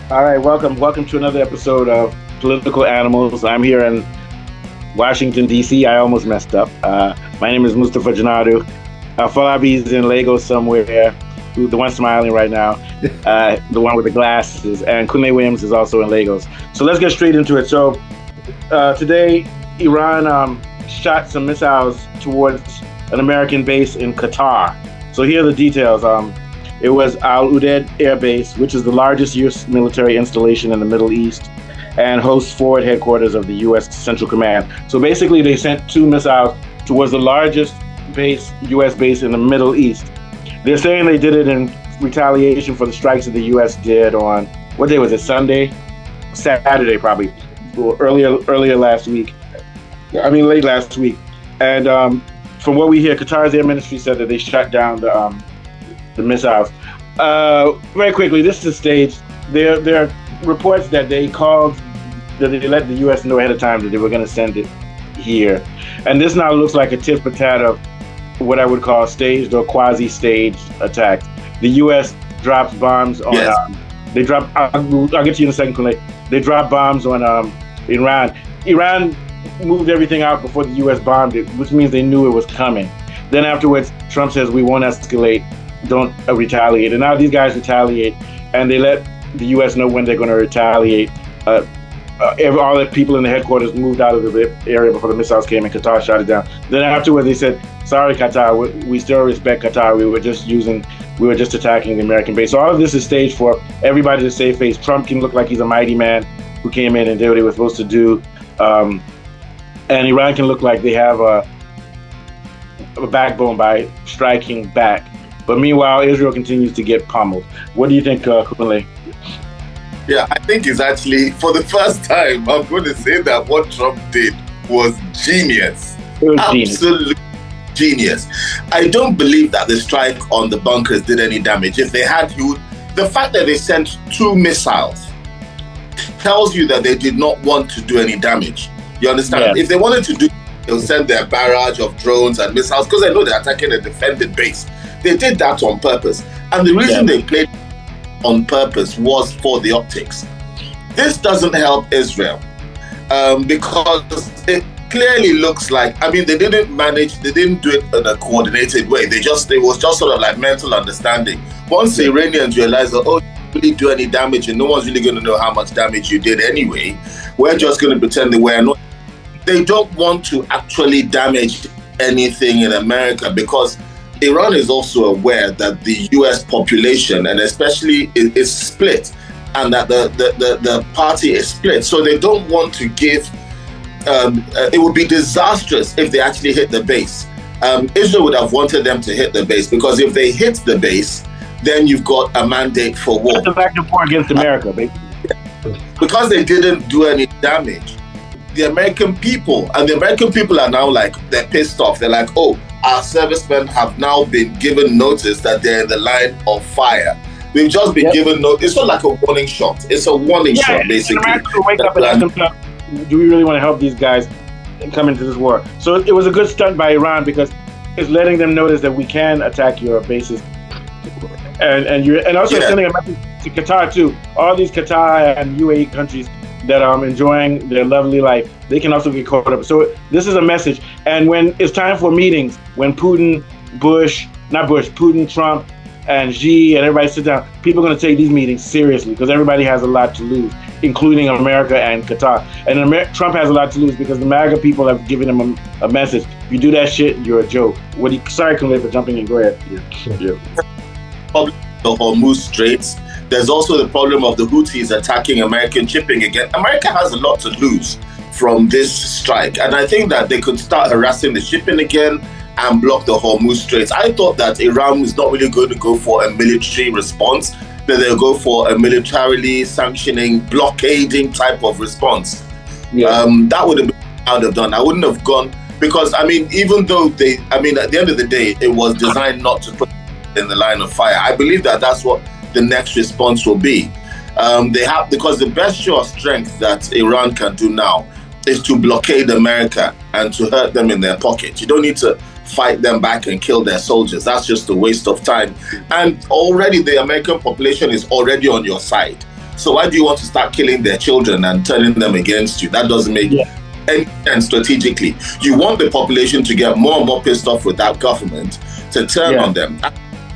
All right, welcome to another episode of Political Animals. I'm here in Washington, D.C. I almost messed up. My name is Mustafa Janadu. Falabi's in Lagos somewhere, the one smiling right now, the one with the glasses, and Kunle Williams is also in Lagos. So let's get straight into it. So today, Iran shot some missiles towards an American base in Qatar. So here are the details. It was Al Udeid Air Base, which is the largest U.S. military installation in the Middle East and hosts forward headquarters of the U.S. Central Command. So basically, they sent two missiles towards the largest U.S. base in the Middle East. They're saying they did it in retaliation for the strikes that the U.S. did on, what day was it, Sunday? Saturday, probably, or earlier last week. Late last week. And from what we hear, Qatar's Air Ministry said that they shut down the missiles. Very quickly, this is staged. There are reports that they let the U.S. know ahead of time that they were going to send it here. And this now looks like a tit for tat of what I would call staged or quasi-staged attacks. The U.S. drops bombs on, yes. I'll get to you in a second, Kunle. They dropped bombs on Iran. Iran moved everything out before the U.S. bombed it, which means they knew it was coming. Then afterwards, Trump says, we won't escalate, don't retaliate. And now these guys retaliate, and they let the U.S. know when they're going to retaliate. All the people in the headquarters moved out of the area before the missiles came, and Qatar shot it down. Then afterwards, they said, sorry, Qatar, we still respect Qatar. We were just attacking the American base. So all of this is staged for everybody to save face. Trump can look like he's a mighty man who came in and did what he was supposed to do. And Iran can look like they have a backbone by striking back. But meanwhile, Israel continues to get pummeled. What do you think, Kunle? Yeah, I think it's actually, for the first time, I'm going to say that what Trump did was genius. Absolutely genius. I don't believe that the strike on the bunkers did any damage. If they had, the fact that they sent two missiles tells you that they did not want to do any damage. You understand? Yeah. If they wanted to do, they'll send their barrage of drones and missiles because they know they're attacking a defended base. They did that on purpose. And the reason they played on purpose was for the optics. This doesn't help Israel because it clearly looks like, they didn't do it in a coordinated way. It was just sort of like mental understanding. Once the Iranians realized that, you didn't really do any damage and no one's really going to know how much damage you did anyway, we're just going to pretend that we're not. They don't want to actually damage anything in America because Iran is also aware that the U.S. population, and especially is split, and that the party is split. So they don't want to give, it would be disastrous if they actually hit the base. Israel would have wanted them to hit the base because if they hit the base, then you've got a mandate for war. It's a back and forth against America, basically. Because they didn't do any damage, the American people are now they're pissed off. They're like, our servicemen have now been given notice that they're in the line of fire. We've just been given notice. It's not like a warning shot. It's a warning shot, basically. America wake up and ask themselves, do we really want to help these guys come into this war? So it was a good stunt by Iran because it's letting them notice that we can attack your bases. And also sending a message to Qatar too. All these Qatar and UAE countries that are enjoying their lovely life, they can also get caught up. So this is a message. And when it's time for meetings, when Putin, Trump, and Xi, and everybody sit down, people are going to take these meetings seriously because everybody has a lot to lose, including America and Qatar. And Trump has a lot to lose because the MAGA people have given him a message. If you do that shit, you're a joke. Sorry, Kunle, for jumping in. Go ahead. The Hormuz Straits. There's also the problem of the Houthis attacking American shipping again. America has a lot to lose from this strike. And I think that they could start harassing the shipping again and block the Hormuz Straits. I thought that Iran was not really going to go for a military response, that they'll go for a militarily sanctioning, blockading type of response. That would have been out of done. I wouldn't have gone because, even though at the end of the day, it was designed not to put in the line of fire. I believe that that's what the next response will be. Because the best show of strength that Iran can do now is to blockade America and to hurt them in their pocket. You don't need to fight them back and kill their soldiers. That's just a waste of time. And already the American population is already on your side. So why do you want to start killing their children and turning them against you? That doesn't make any sense strategically. You want the population to get more and more pissed off with that government to turn on them.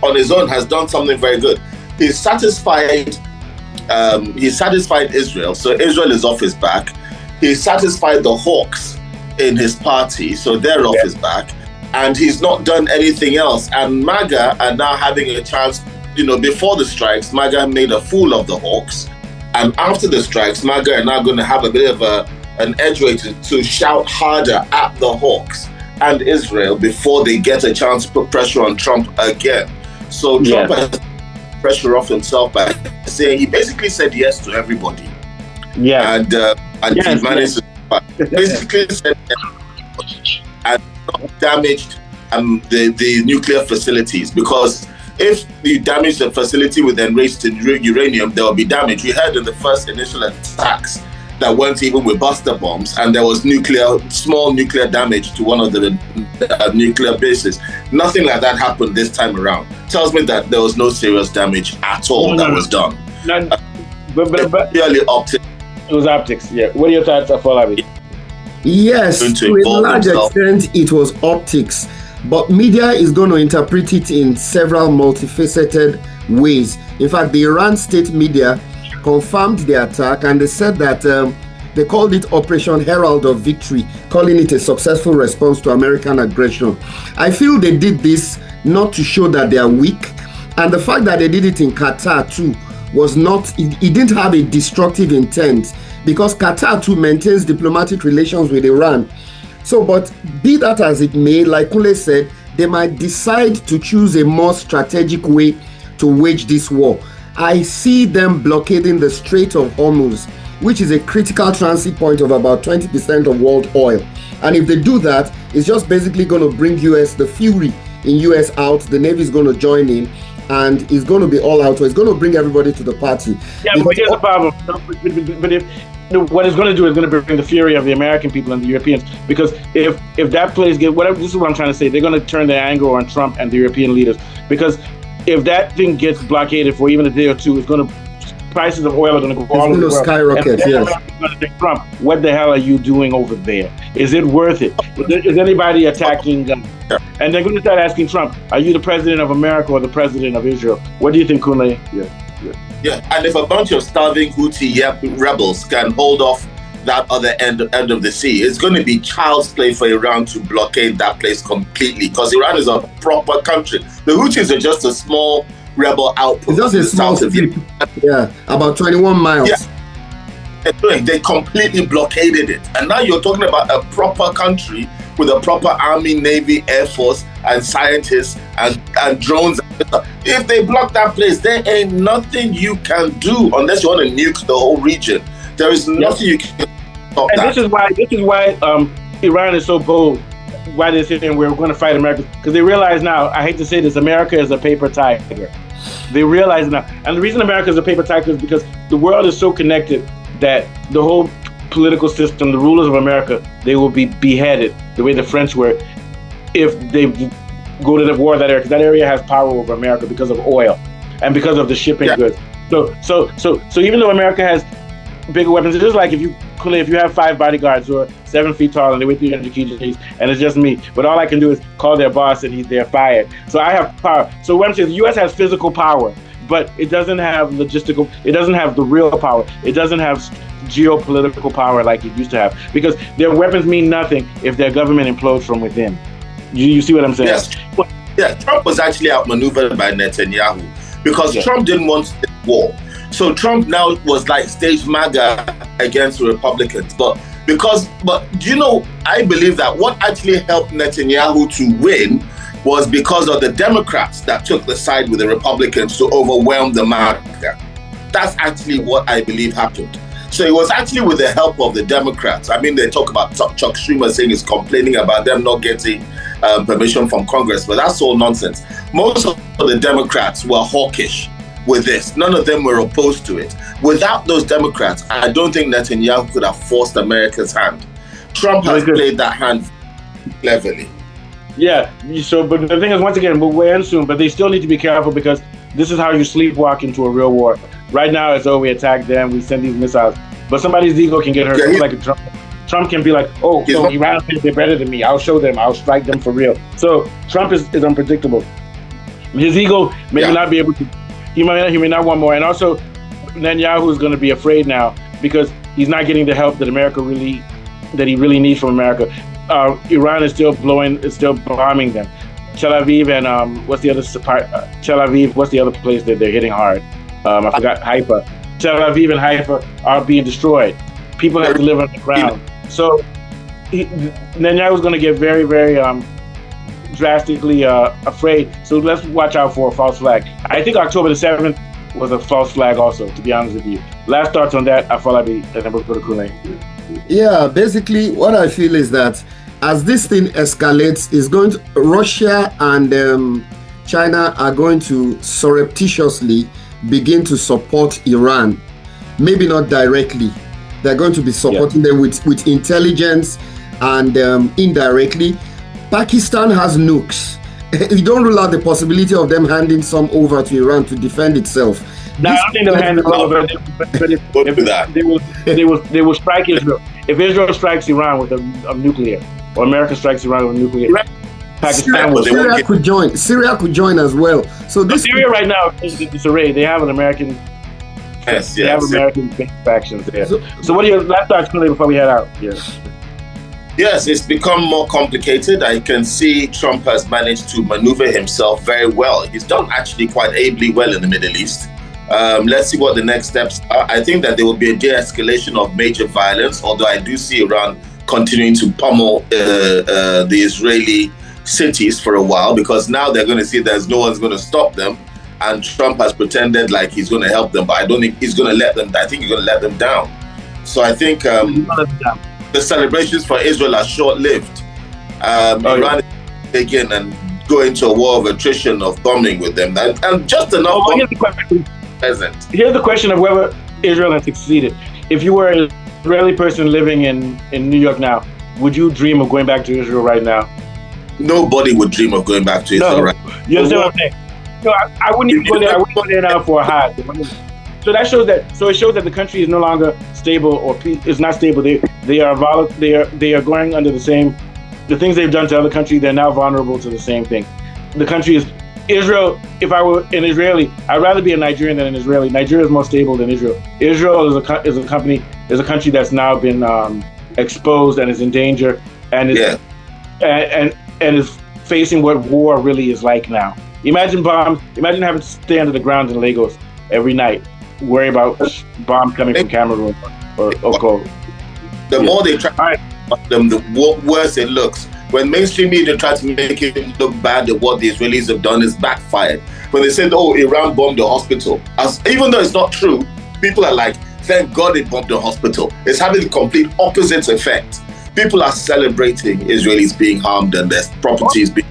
On his own, has done something very good. He's satisfied. He's satisfied Israel, so Israel is off his back. He's satisfied the hawks in his party, so they're off his back. And he's not done anything else. And MAGA are now having a chance. Before the strikes, MAGA made a fool of the hawks. And after the strikes, MAGA are now going to have a bit of an edgeway to shout harder at the hawks and Israel before they get a chance to put pressure on Trump again. So Trump has pressure off himself by saying he basically said yes to everybody. And he managed to basically said yes and not damaged the nuclear facilities, because if you damage the facility with enriched uranium, there will be damage. We heard in the first initial attacks that weren't even with buster bombs, and there was small nuclear damage to one of the nuclear bases. Nothing like that happened this time around. Tells me that there was no serious damage at all that was done. But purely optics. It was optics, yeah. What are your thoughts, Afolabi? Yes, to a large extent, it was optics. But media is going to interpret it in several multifaceted ways. In fact, the Iran state media confirmed the attack, and they said that they called it Operation Herald of Victory, calling it a successful response to American aggression. I feel they did this not to show that they are weak, and the fact that they did it in Qatar too was not, it didn't have a destructive intent, because Qatar too maintains diplomatic relations with Iran. So, but be that as it may, like Kule said, they might decide to choose a more strategic way to wage this war. I see them blockading the Strait of Hormuz, which is a critical transit point of about 20% of world oil. And if they do that, it's just basically going to bring the fury in US out. The Navy is going to join in, and it's going to be all out. So it's going to bring everybody to the party. Yeah, but here's the problem. But if what it's going to do is going to bring the fury of the American people and the Europeans, because if that place this is what I'm trying to say, they're going to turn their anger on Trump and the European leaders, because if that thing gets blockaded for even a day or two, prices of oil are going to go all over the world. Skyrocket, yes. Going to say, Trump, what the hell are you doing over there? Is it worth it? Is anybody attacking them? And they're going to start asking Trump, are you the president of America or the president of Israel? What do you think, Kunle? Yeah, and if a bunch of starving Houthi rebels can hold off that other end of the sea, it's going to be child's play for Iran to blockade that place completely, because Iran is a proper country. The Houthis are just a small rebel outpost. It's just a small strip. Yeah, about 21 miles. Yeah. They completely blockaded it. And now you're talking about a proper country with a proper army, navy, air force, and scientists and drones. If they block that place, there ain't nothing you can do unless you want to nuke the whole region. There is nothing you can stop and that. This is why Iran is so bold. Why they're saying we're going to fight America, because they realize now, I hate to say this, America is a paper tiger. They realize now. And the reason America is a paper tiger is because the world is so connected that the whole political system, the rulers of America, they will be beheaded the way the French were if they go to the war that area, because that area has power over America because of oil and because of the shipping goods. So even though America has bigger weapons, it's just like if you have 5 bodyguards who are 7 feet tall and they weigh 300 kgs, and it's just me, but all I can do is call their boss and they're fired. So I have power. So what I'm saying is the U.S. has physical power, but it doesn't have logistical, it doesn't have the real power. It doesn't have geopolitical power like it used to have, because their weapons mean nothing if their government implodes from within. You see what I'm saying? Yes. Yeah, Trump was actually outmaneuvered by Netanyahu because Trump didn't want the war. So Trump now was like stage MAGA against the Republicans. But I believe that what actually helped Netanyahu to win was because of the Democrats that took the side with the Republicans to overwhelm the MAGA. That's actually what I believe happened. So it was actually with the help of the Democrats. I mean, they talk about Chuck Schumer saying he's complaining about them not getting permission from Congress, but that's all nonsense. Most of the Democrats were hawkish with this. None of them were opposed to it. Without those Democrats, I don't think Netanyahu could have forced America's hand. Trump has played that hand cleverly. Yeah, but the thing is, once again, we'll end soon, but they still need to be careful, because this is how you sleepwalk into a real war. right now it's, oh, we attack them, we send these missiles. But somebody's ego can get hurt. Yeah, like Trump can be like, oh, so Iran thinks they're better than me. I'll show them. I'll strike them for real. So Trump is unpredictable. His ego may not be able to. He may not want more. And also, Netanyahu is going to be afraid now because he's not getting the help that he really needs from America. Iran is still bombing them. Tel Aviv and what's the other part? Tel Aviv. What's the other place that they're hitting hard? I forgot. Haifa. Tel Aviv and Haifa are being destroyed. People have to live on the ground. So Netanyahu is going to get very, very drastically afraid. So let's watch out for a false flag. I think October the 7th was a false flag also, to be honest with you. Last thoughts on that, Afolabi, and then we'll go to Kule. Yeah, basically what I feel is that as this thing escalates, Russia and China are going to surreptitiously begin to support Iran. Maybe not directly. They're going to be supporting them with intelligence and indirectly. Pakistan has nukes. You don't rule out the possibility of them handing some over to Iran to defend itself. No, I don't think they'll hand them over, but they will strike Israel. If Israel strikes Iran with a nuclear, or America strikes Iran with nuclear, Pakistan Syria could join as well. So Syria right now is disarray. They have an American. They have American factions there. So what are your last thoughts, before we head out? Yes, it's become more complicated. I can see Trump has managed to maneuver himself very well. He's done actually quite ably well in the Middle East. Let's see what the next steps are. I think that there will be a de-escalation of major violence, although I do see Iran continuing to pummel the Israeli cities for a while, because now they're going to see there's no one's going to stop them. And Trump has pretended like he's going to help them, but I don't think he's going to let them. I think he's going to let them down. So I think the celebrations for Israel are short-lived. Iran is taking and go into a war of attrition, of bombing with them, and just enough. Here's the question of whether Israel has succeeded. If you were an Israeli person living in New York now, would you dream of going back to Israel right now? Nobody would dream of going back to Israel right now. You understand what I'm saying? No, I wouldn't even go there. I wouldn't go there now for a hide. So that shows that. So it shows that the country is no longer stable, or is not stable. They are going under the same. The things they've done to other countries, they're now vulnerable to the same thing. The country is Israel. If I were an Israeli, I'd rather be a Nigerian than an Israeli. Nigeria is more stable than Israel. Israel is a country that's now been exposed and is in danger, and is facing what war really is like now. Imagine bombs. Imagine having to stay under the ground in Lagos every night, worry about bombs coming from Cameroon or Congo. The more they try them, the worse it looks. When mainstream media try to make it look bad, that what the Israelis have done is backfired. When they said, "Oh, Iran bombed the hospital," even though it's not true, people are like, "Thank God it bombed the hospital." It's having the complete opposite effect. People are celebrating Israelis being harmed and their properties being.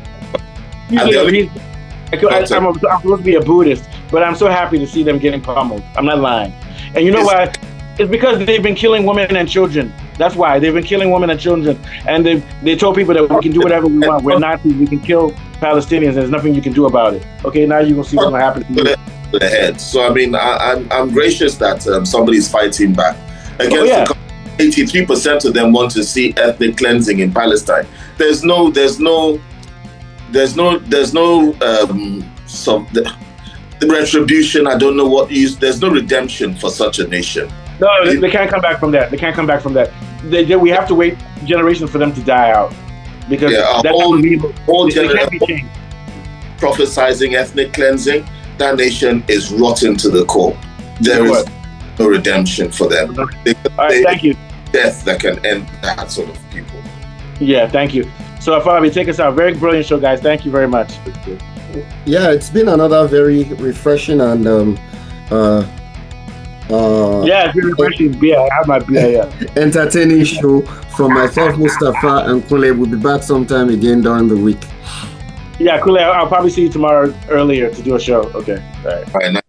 I'm supposed to be a Buddhist, but I'm so happy to see them getting pummeled. I'm not lying. And you know why? It's because they've been killing women and children. That's why. They've been killing women and children. And they told people that we can do whatever we want. We're Nazis. We can kill Palestinians. There's nothing you can do about it. Okay, now you're going to see what's going to happen to the head. So, I mean, I'm gracious that somebody's fighting back. Against 83% of them want to see ethnic cleansing in Palestine. There's no the retribution. I don't know what use. There's no redemption for such a nation. No, they can't come back from that. They can't come back from that. We have to wait generations for them to die out, because whole can't be changed. Prophesizing ethnic cleansing, that nation is rotten to the core. There is no redemption for them. All right, thank you. Death that can end that sort of people. Yeah, thank you. So, Fabi, take us out. Very brilliant show, guys. Thank you very much. Yeah, it's been another very refreshing and it's been refreshing beer. I have my beer. Entertaining show from myself, Mustafa, and Kule. We'll be back sometime again during the week. Yeah, Kule, I'll probably see you tomorrow earlier to do a show. Okay. All right.